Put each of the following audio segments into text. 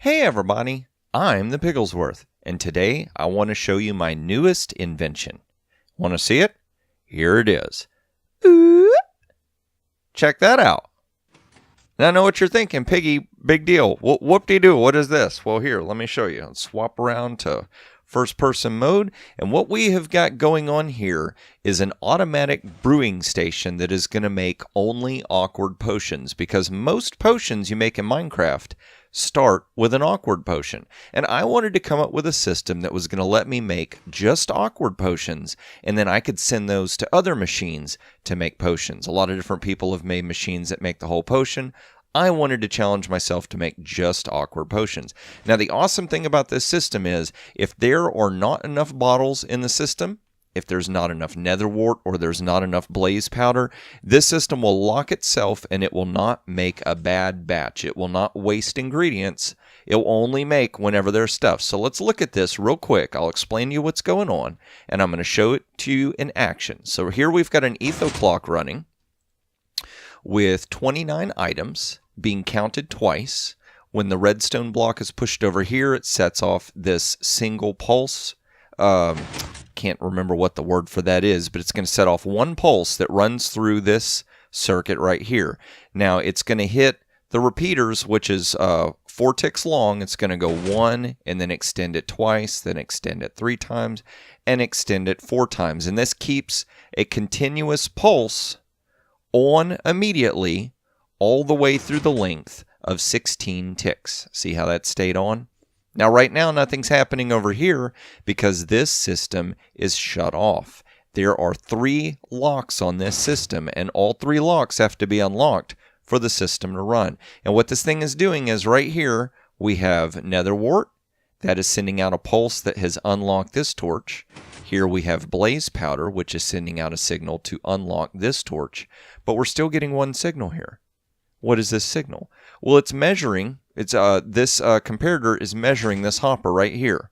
Hey everybody, I'm the Pigglesworth, and today I want to show you my newest invention. Want to see it? Here it is. Ooh, check that out. Now I know what you're thinking, Piggy, big deal. Whoop-de-doo, what is this? Well, here, let me show you. Let's swap around to first-person mode, and what we have got going on here is an automatic brewing station that is going to make only awkward potions, because most potions you make in Minecraft start with an awkward potion. And I wanted to come up with a system that was going to let me make just awkward potions, and then I could send those to other machines to make potions. A lot of different people have made machines that make the whole potion. I wanted to challenge myself to make just awkward potions. Now, the awesome thing about this system is if there are not enough bottles in the system, if there's not enough nether wart or there's not enough blaze powder, this system will lock itself and it will not make a bad batch. It will not waste ingredients. It will only make whenever there's stuff. So let's look at this real quick. I'll explain to you what's going on, and I'm going to show it to you in action. So here we've got an etho clock running with 29 items being counted twice. When the redstone block is pushed over here, it sets off this single pulse. Can't remember what the word for that is, but it's going to set off one pulse that runs through this circuit right here. Now it's going to hit the repeaters, which is 4 ticks long. It's going to go 1 and then extend it twice, then extend it 3 times, and extend it 4 times. And this keeps a continuous pulse on immediately all the way through the length of 16 ticks. See how that stayed on? Now, right now, nothing's happening over here because this system is shut off. There are 3 locks on this system, and all 3 locks have to be unlocked for the system to run. And what this thing is doing is right here, we have nether wart that is sending out a pulse that has unlocked this torch. Here we have blaze powder, which is sending out a signal to unlock this torch. But we're still getting one signal here. What is this signal? Well, it's measuring. This comparator is measuring this hopper right here.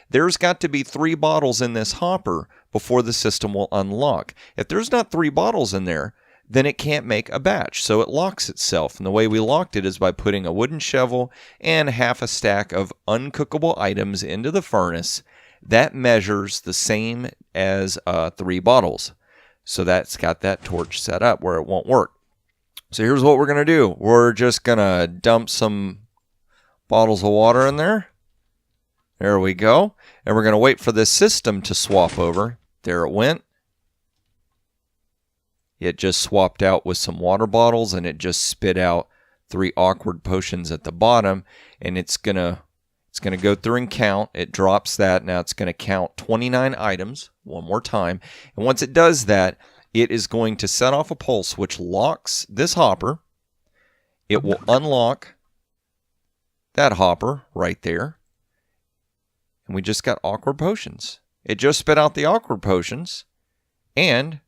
There's got to be 3 bottles in this hopper before the system will unlock. If there's not 3 bottles in there, then it can't make a batch, so it locks itself. And the way we locked it is by putting a wooden shovel and half a stack of uncookable items into the furnace. That measures the same as 3 bottles. So that's got that torch set up where it won't work. So here's what we're going to do. We're just going to dump some bottles of water in there. There we go. And we're going to wait for this system to swap over. There it went. It just swapped out with some water bottles, and it just spit out 3 awkward potions at the bottom. And it's going to go through and count. It drops that. Now it's going to count 29 items one more time. And once it does that, it is going to set off a pulse which locks this hopper. It will unlock that hopper right there. And we just got awkward potions. It just spit out the awkward potions. And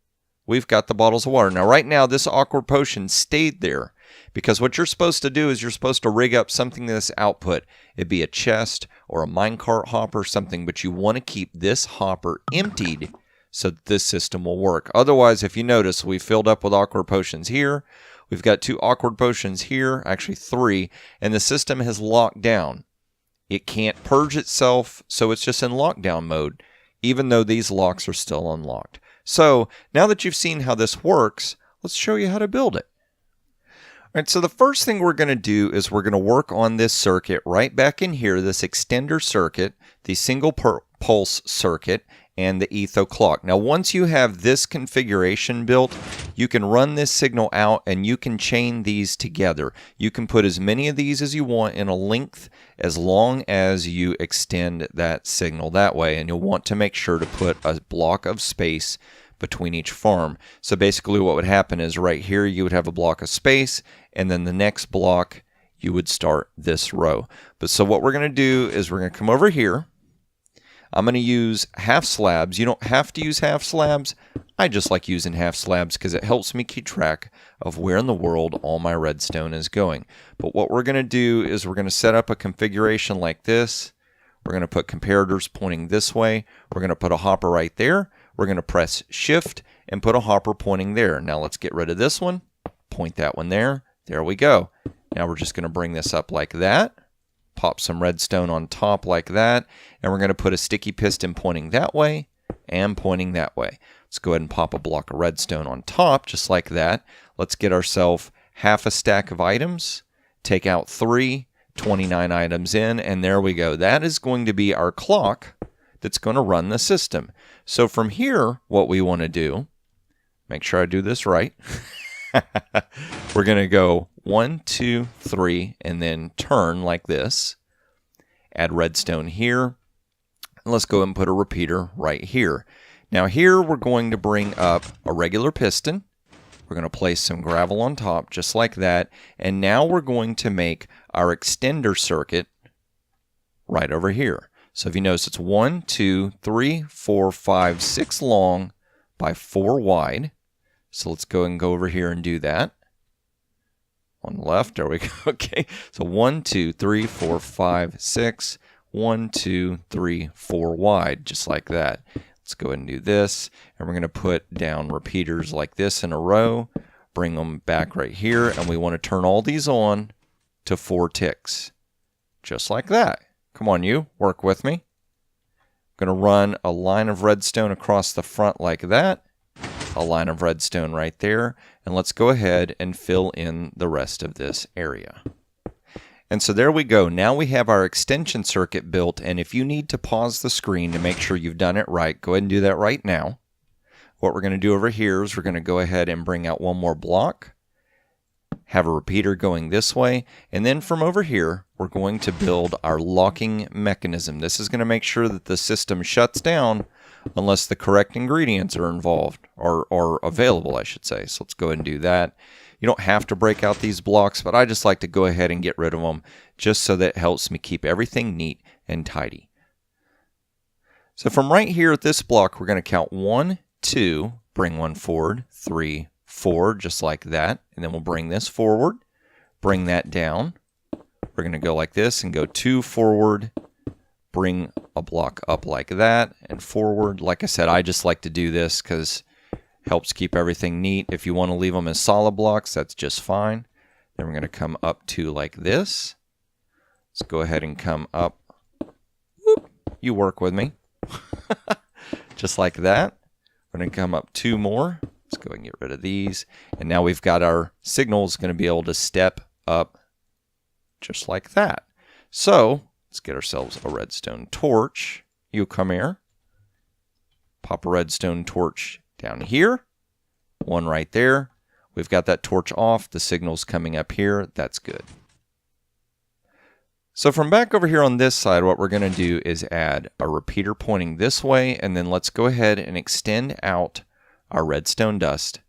we've got the bottles of water. Now right now this awkward potion stayed there. Because what you're supposed to do is you're supposed to rig up something to this output. It'd be a chest or a minecart hopper or something. But you want to keep this hopper emptied so that this system will work. Otherwise, if you notice, we filled up with awkward potions here. We've got 2 awkward potions here, actually 3, and the system has locked down. It can't purge itself, so it's just in lockdown mode, even though these locks are still unlocked. So, now that you've seen how this works, let's show you how to build it. All right, so the first thing we're going to do is we're going to work on this circuit right back in here, this extender circuit, the single pulse circuit, and the etho clock. Now, once you have this configuration built, you can run this signal out and you can chain these together. You can put as many of these as you want in a length as long as you extend that signal that way. And you'll want to make sure to put a block of space between each farm. So basically what would happen is right here you would have a block of space, and then the next block you would start this row. But so what we're going to do is we're going to come over here. I'm going to use half slabs. You don't have to use half slabs. I just like using half slabs because it helps me keep track of where in the world all my redstone is going. But what we're going to do is we're going to set up a configuration like this. We're going to put comparators pointing this way. We're going to put a hopper right there. We're going to press Shift and put a hopper pointing there. Now let's get rid of this one. Point that one there. There we go. Now we're just going to bring this up like that. pop some redstone on top like that, and we're going to put a sticky piston pointing that way and pointing that way. Let's go ahead and pop a block of redstone on top just like that. Let's get ourselves half a stack of items, take out 3, 29 items in, and there we go. That is going to be our clock that's going to run the system. So from here, what we want to do, make sure I do this right. We're going to go 1, 2, 3, and then turn like this. Add redstone here. And let's go ahead and put a repeater right here. Now here we're going to bring up a regular piston. We're going to place some gravel on top just like that. And now we're going to make our extender circuit right over here. So if you notice, it's 1, 2, 3, 4, 5, 6 long by 4 wide. So let's go and go over here and do that. On the left, there we go. Okay, so 1, 2, 3, 4, 5, 6. 1, 2, 3, 4 wide, just like that. Let's go ahead and do this. And we're going to put down repeaters like this in a row. Bring them back right here. And we want to turn all these on to 4 ticks. Just like that. Come on, you. Work with me. I'm going to run a line of redstone across the front like that. A line of redstone right there, and let's go ahead and fill in the rest of this area. And so there we go. Now we have our extension circuit built, and if you need to pause the screen to make sure you've done it right, go ahead and do that right now. What we're going to do over here is we're going to go ahead and bring out one more block, have a repeater going this way, and then from over here, we're going to build our locking mechanism. This is going to make sure that the system shuts down unless the correct ingredients are involved, or available, I should say. So let's go ahead and do that. You don't have to break out these blocks, but I just like to go ahead and get rid of them just so that it helps me keep everything neat and tidy. So from right here at this block, we're going to count 1, 2, bring one forward, 3, 4, just like that. And then we'll bring this forward, bring that down. We're going to go like this and go 2 forward, bring a block up like that and forward. Like I said, I just like to do this because it helps keep everything neat. If you want to leave them as solid blocks, that's just fine. Then we're going to come up 2 like this. Let's go ahead and come up. Whoop, you work with me. Just like that. We're going to come up 2 more. Let's go and get rid of these. And now we've got our signals going to be able to step up just like that. So let's get ourselves a redstone torch. You come here. Pop a redstone torch down here. One right there. We've got that torch off. The signal's coming up here. That's good. So from back over here on this side, what we're going to do is add a repeater pointing this way, and then let's go ahead and extend out our redstone dust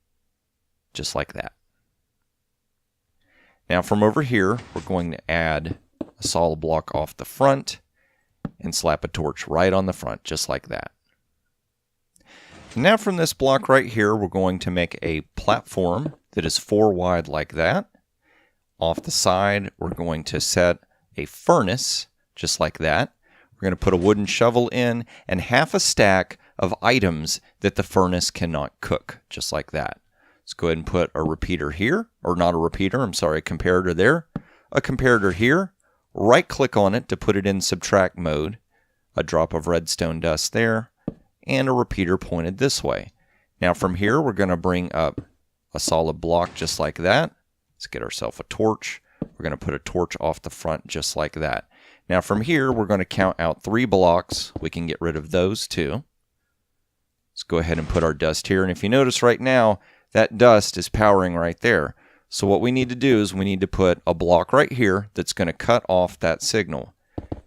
just like that. Now from over here, we're going to add a solid block off the front and slap a torch right on the front just like that. Now from this block right here, we're going to make a platform that is 4 wide like that. Off the side, we're going to set a furnace just like that. We're going to put a wooden shovel in and half a stack of items that the furnace cannot cook just like that. Let's go ahead and put a repeater here, or not a repeater, I'm sorry, a comparator there. A comparator here. Right click on it to put it in subtract mode. A drop of redstone dust there. And a repeater pointed this way. Now from here, we're going to bring up a solid block just like that. Let's get ourselves a torch. We're going to put a torch off the front just like that. Now from here, we're going to count out 3 blocks. We can get rid of those too. Let's go ahead and put our dust here. And if you notice right now, that dust is powering right there. So what we need to do is we need to put a block right here that's going to cut off that signal.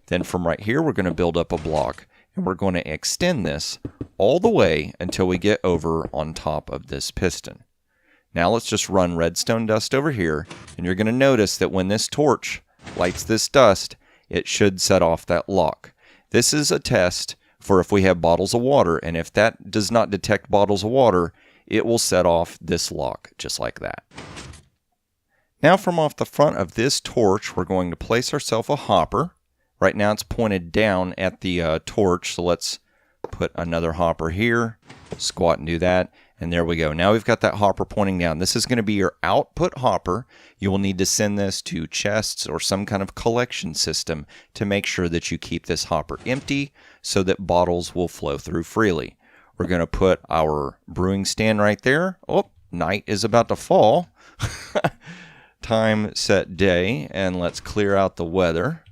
Then from right here, we're going to build up a block. And we're going to extend this all the way until we get over on top of this piston. Now let's just run redstone dust over here, and you're going to notice that when this torch lights this dust, it should set off that lock. This is a test for if we have bottles of water, and if that does not detect bottles of water, it will set off this lock, just like that. Now from off the front of this torch, we're going to place ourselves a hopper. Right now it's pointed down at the torch, so let's put another hopper here, squat and do that. And there we go. Now we've got that hopper pointing down. This is going to be your output hopper. You will need to send this to chests or some kind of collection system to make sure that you keep this hopper empty so that bottles will flow through freely. We're going to put our brewing stand right there. Oh, night is about to fall. Time, set, day, and let's clear out the weather.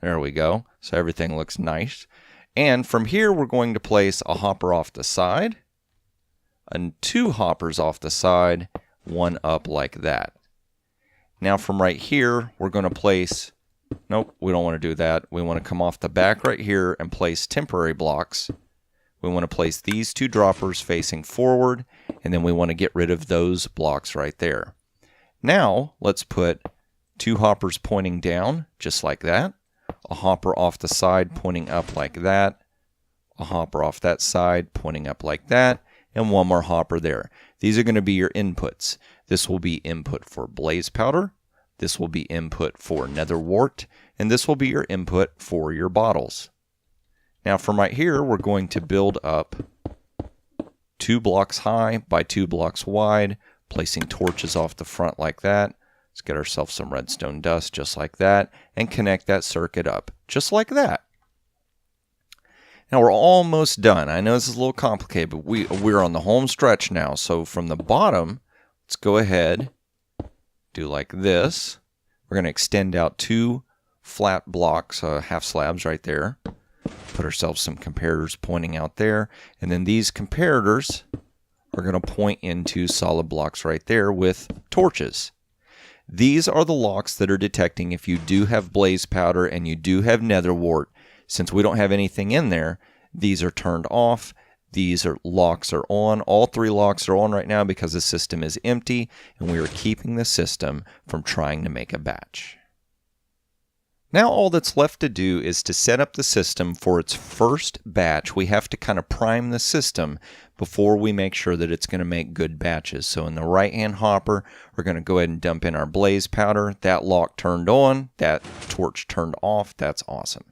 There we go. So everything looks nice. And from here, we're going to place a hopper off the side and 2 hoppers off the side, 1 up like that. Now from right here, we're going to place, nope, we don't want to do that. We want to come off the back right here and place temporary blocks. We want to place these 2 droppers facing forward, and then we want to get rid of those blocks right there. Now, let's put 2 hoppers pointing down, just like that. A hopper off the side pointing up like that. A hopper off that side pointing up like that. And 1 more hopper there. These are going to be your inputs. This will be input for blaze powder. This will be input for nether wart. And this will be your input for your bottles. Now from right here, we're going to build up 2 blocks high by 2 blocks wide, placing torches off the front like that. Let's get ourselves some redstone dust just like that and connect that circuit up just like that. Now we're almost done. I know this is a little complicated, but we're on the home stretch now. So from the bottom, let's go ahead, do like this. We're going to extend out 2 flat blocks, half slabs right there. Put ourselves some comparators pointing out there. And then these comparators are going to point into solid blocks right there with torches. These are the locks that are detecting if you do have blaze powder and you do have nether wart. Since we don't have anything in there, these are turned off. These locks are on. All 3 locks are on right now because the system is empty, and we are keeping the system from trying to make a batch. Now all that's left to do is to set up the system for its first batch. We have to kind of prime the system before we make sure that it's going to make good batches. So in the right-hand hopper, we're going to go ahead and dump in our blaze powder. That lock turned on. That torch turned off. That's awesome.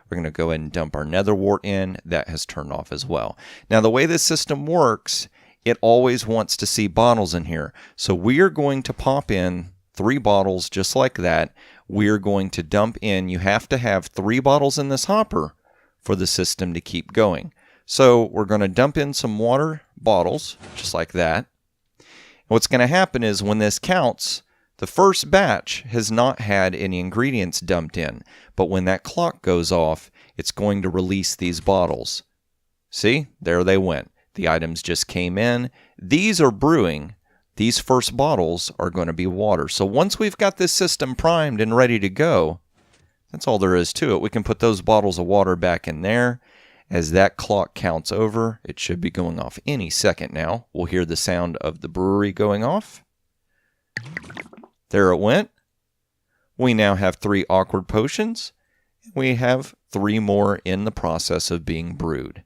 We're going to go ahead and dump our nether wart in. That has turned off as well. Now the way this system works, it always wants to see bottles in here. So we are going to pop in 3 bottles just like that. We're going to dump in, you have to have 3 bottles in this hopper for the system to keep going. So we're going to dump in some water bottles, just like that. And what's going to happen is when this counts, the first batch has not had any ingredients dumped in. But when that clock goes off, it's going to release these bottles. See, there they went. The items just came in. These are brewing. These first bottles are going to be water. So once we've got this system primed and ready to go, that's all there is to it. We can put those bottles of water back in there. As that clock counts over, it should be going off any second now. We'll hear the sound of the brewery going off. There it went. We now have 3 awkward potions. We have 3 more in the process of being brewed.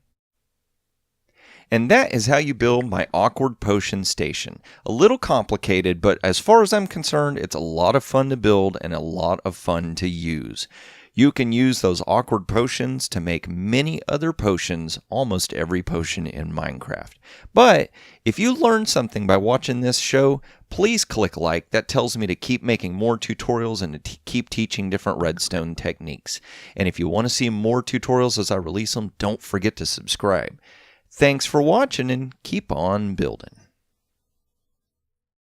And that is how you build my awkward potion station. A little complicated, but as far as I'm concerned, it's a lot of fun to build and a lot of fun to use. You can use those awkward potions to make many other potions, almost every potion in Minecraft. But if you learned something by watching this show, please click like. That tells me to keep making more tutorials and to keep teaching different redstone techniques. And if you want to see more tutorials as I release them, don't forget to subscribe. Thanks for watching and keep on building.